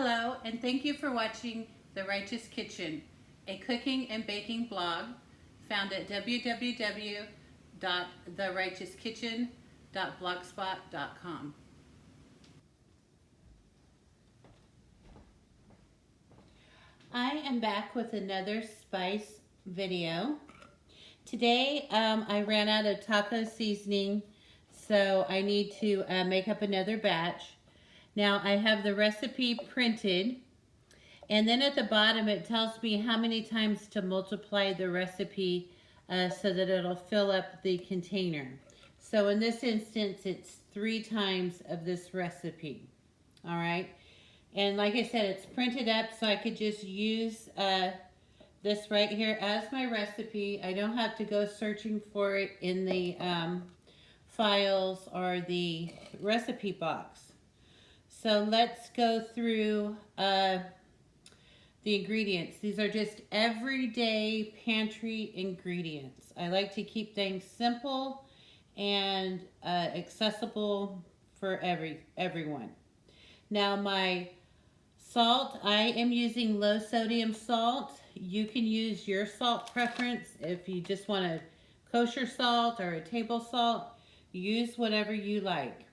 Hello, and thank you for watching The Righteous Kitchen, a cooking and baking blog found at www.therighteouskitchen.blogspot.com. I am back with another spice video. Today I ran out of taco seasoning, so I need to make up another batch. Now I have the recipe printed, and then at the bottom it tells me how many times to multiply the recipe so that it'll fill up the container. So in this instance it's 3 times of this recipe. All right, and like I said, it's printed up so I could just use this right here as my recipe. I don't have to go searching for it in the files or the recipe box. So let's go through the ingredients. These are just everyday pantry ingredients. I like to keep things simple and accessible for everyone. Now my salt, I am using low sodium salt. You can use your salt preference. If you just want a kosher salt or a table salt, use whatever you like.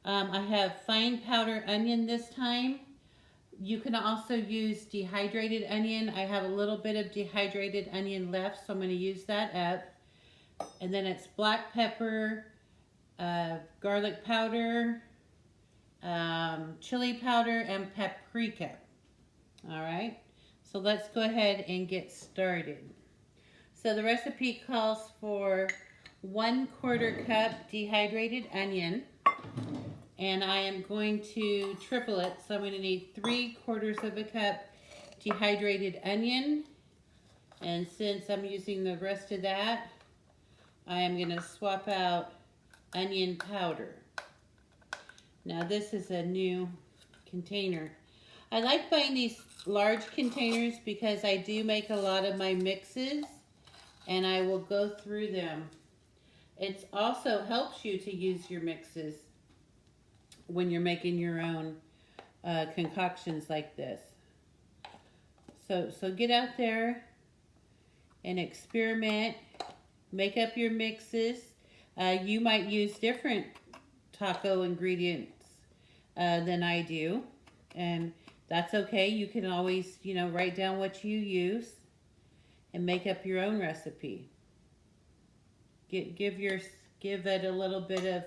I have fine powder onion this time. You can also use dehydrated onion. I have a little bit of dehydrated onion left, so I'm going to use that up. And then it's black pepper, garlic powder, chili powder, and paprika. All right, so let's go ahead and get started. So the recipe calls for 1/4 cup dehydrated onion, and I am going to triple it, so I'm going to need 3/4 cup dehydrated onion, and since I'm using the rest of that, I am going to swap out onion powder. Now this is a new container. I like buying these large containers because I do make a lot of my mixes and I will go through them. It also helps you to use your mixes when you're making your own concoctions like this. So get out there and experiment, make up your mixes. You might use different taco ingredients than I do, and that's okay. You can always, write down what you use and make up your own recipe. Give it a little bit of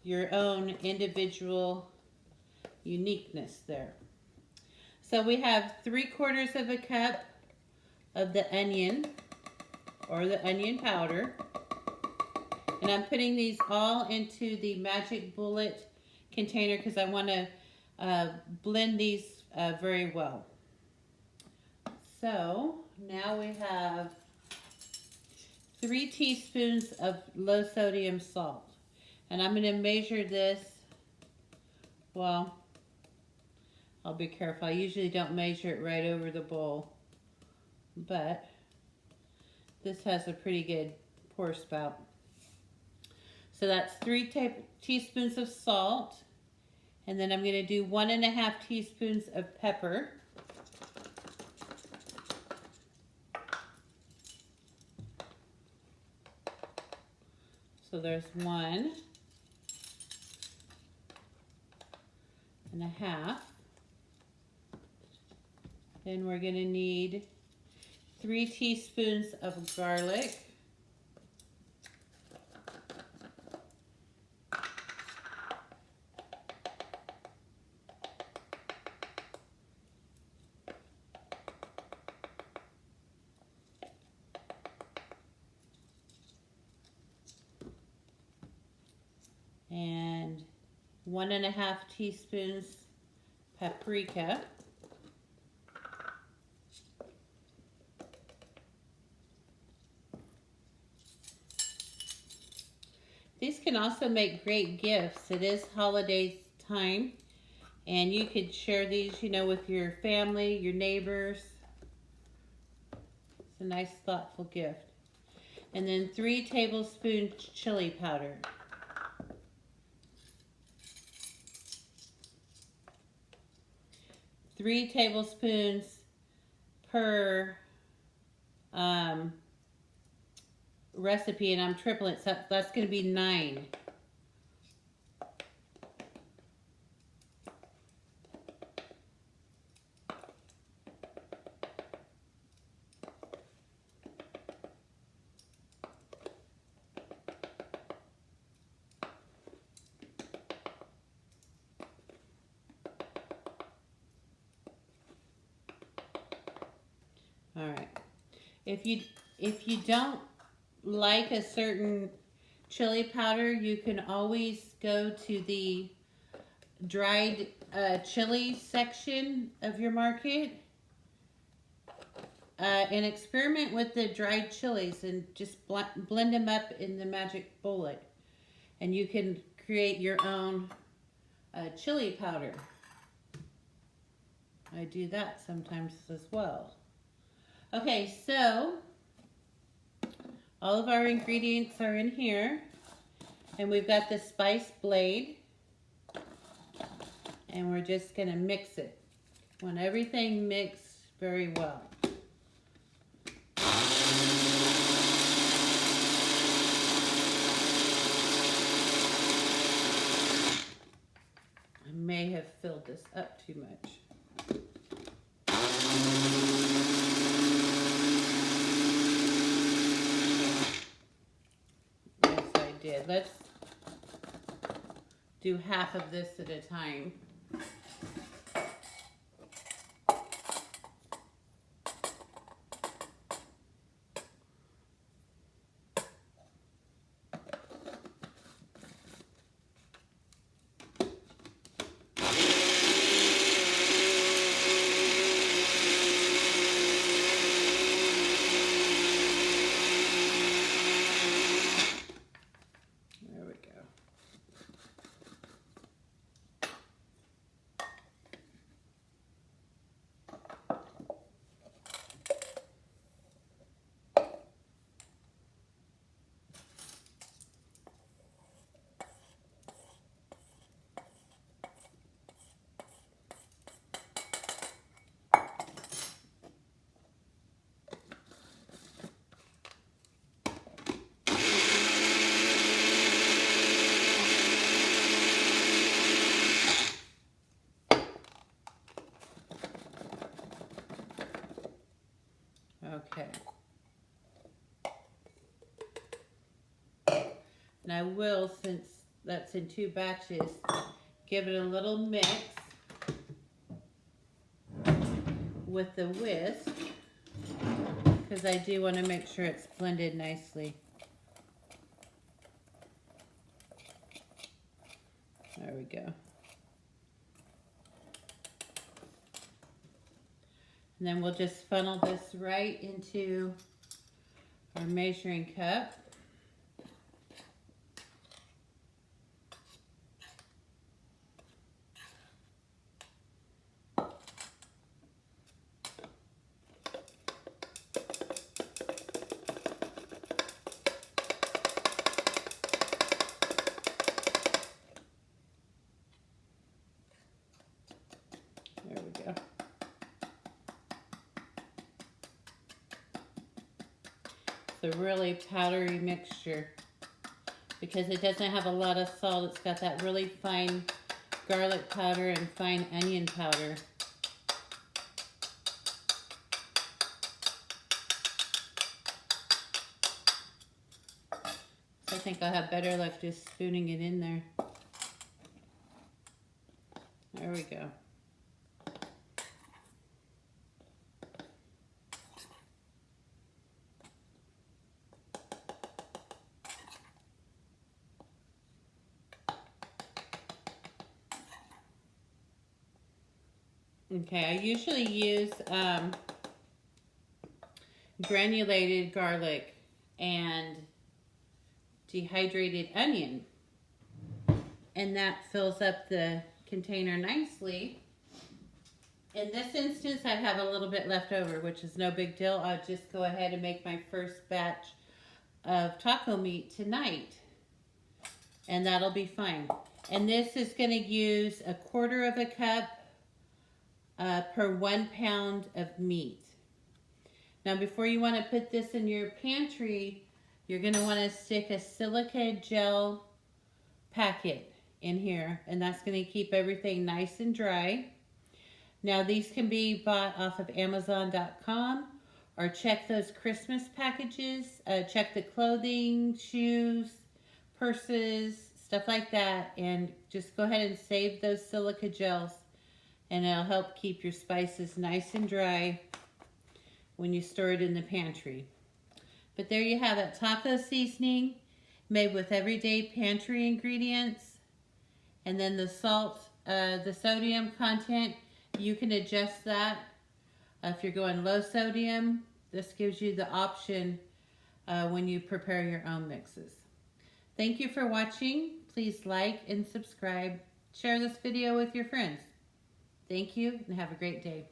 your own individual uniqueness there. So we have 3/4 cup of the onion or the onion powder. And I'm putting these all into the Magic Bullet container because I want to blend these very well. So now we have 3 teaspoons of low sodium salt. And I'm going to measure this. Well, I'll be careful. I usually don't measure it right over the bowl. But this has a pretty good pour spout. So that's 3 teaspoons of salt. And then I'm going to do 1.5 teaspoons of pepper. So there's 1.5. Then we're going to need 3 teaspoons of garlic. And 1.5 teaspoons paprika. These can also make great gifts. It is holiday time, and you could share these, with your family, your neighbors. It's a nice, thoughtful gift. And then 3 tablespoons chili powder. 3 tablespoons per recipe, and I'm tripling it, so that's going to be 9. All right. If you don't like a certain chili powder, you can always go to the dried chili section of your market and experiment with the dried chilies and just blend them up in the magic bullet, and you can create your own chili powder. I do that sometimes as well. Okay, so all of our ingredients are in here, and we've got the spice blade, and we're just going to mix it. Want everything mixed very well. I may have filled this up too much. Yes, I did. Let's do half of this at a time. Okay. And I will, since that's in 2 batches, give it a little mix with the whisk, because I do want to make sure it's blended nicely. There we go. And then we'll just funnel this right into our measuring cup. There we go. It's a really powdery mixture because it doesn't have a lot of salt. It's got that really fine garlic powder and fine onion powder. So I think I'll have better luck just spooning it in there. There we go. Okay, I usually use granulated garlic and dehydrated onion, and that fills up the container nicely. In this instance, I have a little bit left over, which is no big deal. I'll just go ahead and make my first batch of taco meat tonight, and that'll be fine. And this is going to use 1/4 cup per 1 pound of meat. Now before you want to put this in your pantry, you're going to want to stick a silica gel packet in here, and that's going to keep everything nice and dry. Now these can be bought off of Amazon.com, or check those Christmas packages. Check the clothing, shoes, purses, stuff like that, and just go ahead and save those silica gels, and it'll help keep your spices nice and dry when you store it in the pantry. But there you have it, taco seasoning made with everyday pantry ingredients. And then the salt, the sodium content, you can adjust that. If you're going low sodium, this gives you the option when you prepare your own mixes. Thank you for watching. Please like and subscribe. Share this video with your friends. Thank you and have a great day.